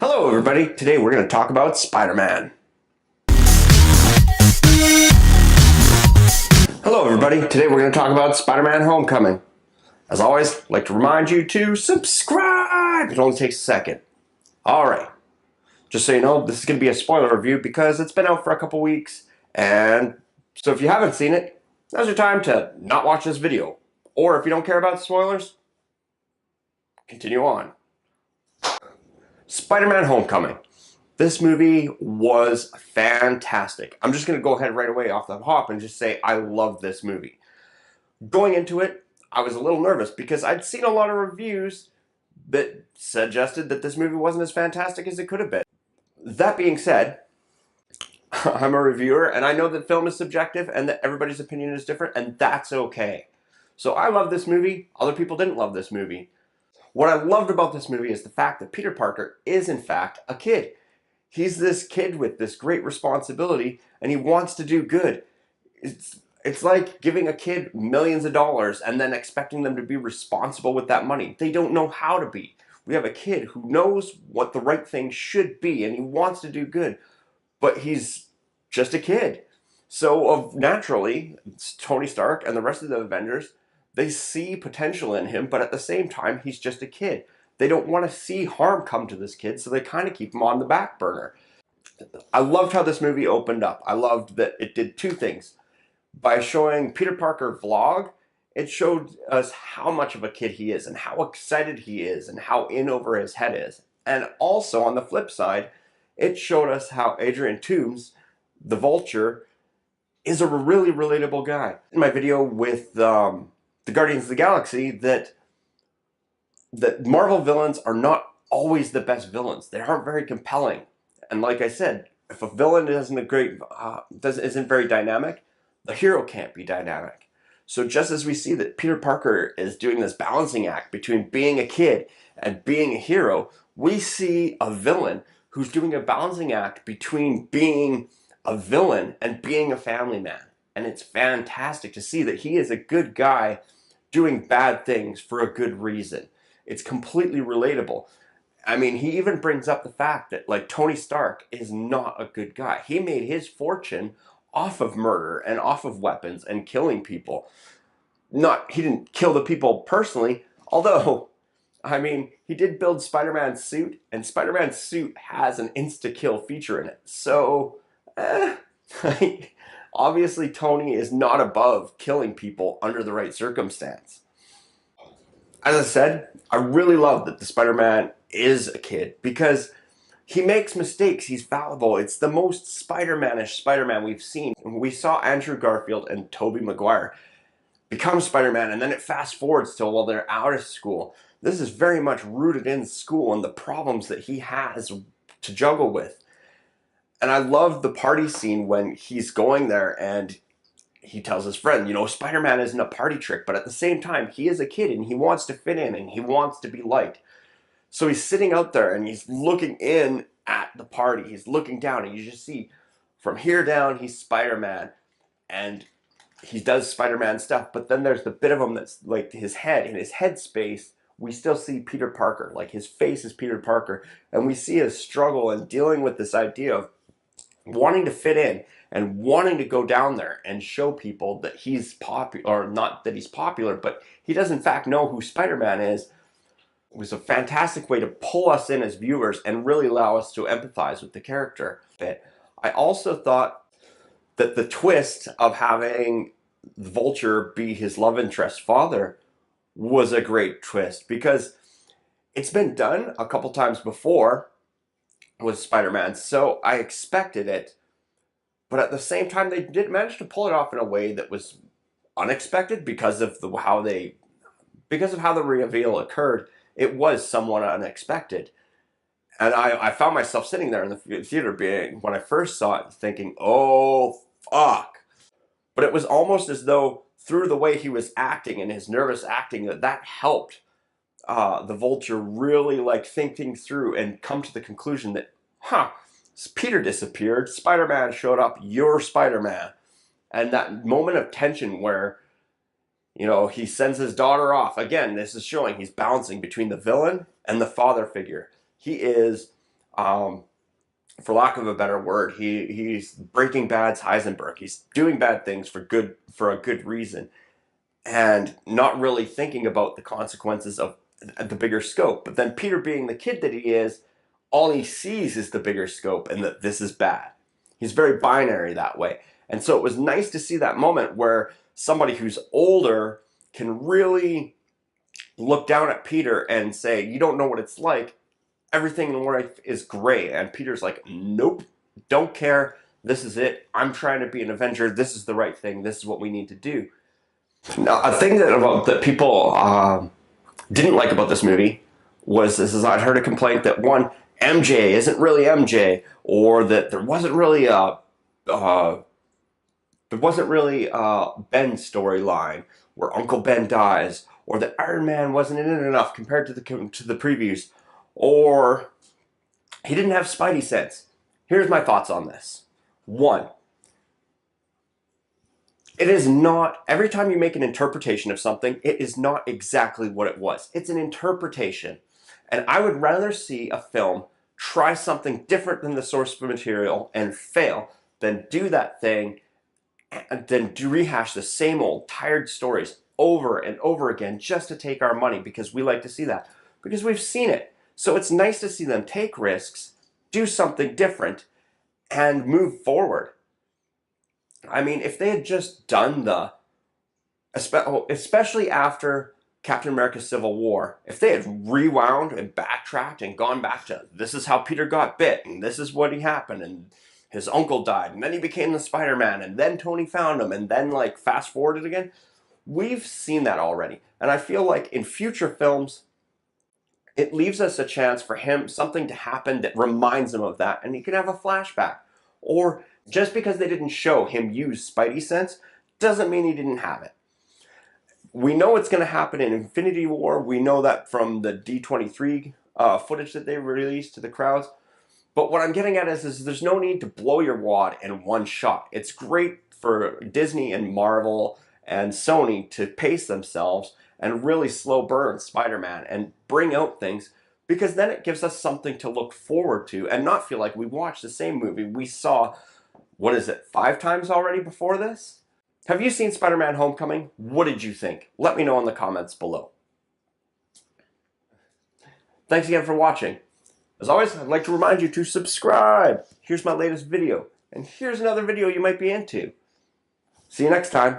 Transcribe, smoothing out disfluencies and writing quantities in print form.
Hello everybody, today we're going to talk about Spider-Man. Hello everybody, today we're going to talk about Spider-Man Homecoming. As always, I'd like to remind you to subscribe! It only takes a second. Alright, just so you know, this is going to be a spoiler review because it's been out for a couple weeks, and so if you haven't seen it, now's your time to not watch this video. Or if you don't care about spoilers, continue on. Spider-Man Homecoming. This movie was fantastic. I'm just going to go ahead right away off the hop and just say I love this movie. Going into it, I was a little nervous because I'd seen a lot of reviews that suggested that this movie wasn't as fantastic as it could have been. That being said, I'm a reviewer and I know that film is subjective and that everybody's opinion is different, and that's okay. So I love this movie. Other people didn't love this movie. What I loved about this movie is the fact that Peter Parker is in fact a kid. He's this kid with this great responsibility and he wants to do good. It's like giving a kid millions of dollars and then expecting them to be responsible with that money. They don't know how to be. We have a kid who knows what the right thing should be and he wants to do good, but he's just a kid. So naturally, Tony Stark and the rest of the Avengers, they see potential in him, but at the same time, he's just a kid. They don't want to see harm come to this kid, so they kind of keep him on the back burner. I loved how this movie opened up. I loved that it did two things. By showing Peter Parker vlog, it showed us how much of a kid he is and how excited he is and how in over his head is. And also on the flip side, it showed us how Adrian Toomes, the Vulture, is a really relatable guy. In my video with the Guardians of the Galaxy, that Marvel villains are not always the best villains. They aren't very compelling. And like I said, if a villain isn't very dynamic, the hero can't be dynamic. So just as we see that Peter Parker is doing this balancing act between being a kid and being a hero, we see a villain who's doing a balancing act between being a villain and being a family man. And it's fantastic to see that he is a good guy doing bad things for a good reason. It's completely relatable. I mean, he even brings up the fact that, like, Tony Stark is not a good guy. He made his fortune off of murder and off of weapons and killing people. He didn't kill the people personally, although, I mean, he did build Spider-Man's suit, and Spider-Man's suit has an insta-kill feature in it. So, obviously Tony is not above killing people under the right circumstance. As I said, I really love that the Spider-Man is a kid because he makes mistakes. He's fallible. It's the most Spider-Man-ish Spider-Man we've seen. We saw Andrew Garfield and Tobey Maguire become Spider-Man, and then it fast forwards to while they're out of school. This is very much rooted in school and the problems that he has to juggle with. And I love the party scene when he's going there and he tells his friend, you know, Spider-Man isn't a party trick, but at the same time, he is a kid and he wants to fit in and he wants to be liked. So he's sitting out there and he's looking in at the party. He's looking down and you just see from here down, he's Spider-Man and he does Spider-Man stuff. But then there's the bit of him that's like his head. In his head space, we still see Peter Parker. Like his face is Peter Parker. And we see his struggle and dealing with this idea of wanting to fit in and wanting to go down there and show people that he's popular, or not that he's popular, but he does in fact know who Spider-Man is. It was a fantastic way to pull us in as viewers and really allow us to empathize with the character. I also thought that the twist of having the Vulture be his love interest father was a great twist because it's been done a couple times before with Spider-Man, so I expected it. But at the same time, they did manage to pull it off in a way that was unexpected because of how the reveal occurred. It was somewhat unexpected. And I found myself sitting there in the theater when I first saw it thinking, oh, fuck. But it was almost as though through the way he was acting and his nervous acting, that helped the Vulture really like think things through and come to the conclusion that, Peter disappeared, Spider-Man showed up, you're Spider-Man. And that moment of tension where, you know, he sends his daughter off. Again, this is showing he's balancing between the villain and the father figure. He is for lack of a better word, he's Breaking Bad's Heisenberg. He's doing bad things for a good reason, and not really thinking about the consequences of the bigger scope. But then Peter, being the kid that he is, all he sees is the bigger scope and that this is bad. He's very binary that way. And so it was nice to see that moment where somebody who's older can really look down at Peter and say, you don't know what it's like. Everything in life is gray. And Peter's like, nope, don't care. This is it. I'm trying to be an Avenger. This is the right thing. This is what we need to do. Now, a thing that people didn't like about this movie was I'd heard a complaint that one, MJ isn't really MJ, or that there wasn't really Ben's storyline where Uncle Ben dies, or that Iron Man wasn't in it enough compared to the previews, or he didn't have Spidey sense. Here's my thoughts on this. One, it is not, every time you make an interpretation of something, it is not exactly what it was. It's an interpretation. And I would rather see a film try something different than the source material and fail than do that thing and then rehash the same old tired stories over and over again just to take our money, because we like to see that, because we've seen it. So it's nice to see them take risks, do something different, and move forward. I mean, if they had just done especially after Captain America Civil War, if they had rewound and backtracked and gone back to this is how Peter got bit and this is what happened and his uncle died and then he became the Spider-Man and then Tony found him and then like fast forwarded again, we've seen that already. And I feel like in future films, it leaves us a chance for something to happen that reminds him of that, and he can have a flashback. Or just because they didn't show him use Spidey sense doesn't mean he didn't have it. We know it's going to happen in Infinity War. We know that from the D23 footage that they released to the crowds. But what I'm getting at is there's no need to blow your wad in one shot. It's great for Disney and Marvel and Sony to pace themselves and really slow burn Spider-Man and bring out things, because then it gives us something to look forward to and not feel like we watched the same movie we saw, 5 times already before this? Have you seen Spider-Man Homecoming? What did you think? Let me know in the comments below. Thanks again for watching. As always, I'd like to remind you to subscribe. Here's my latest video, and here's another video you might be into. See you next time.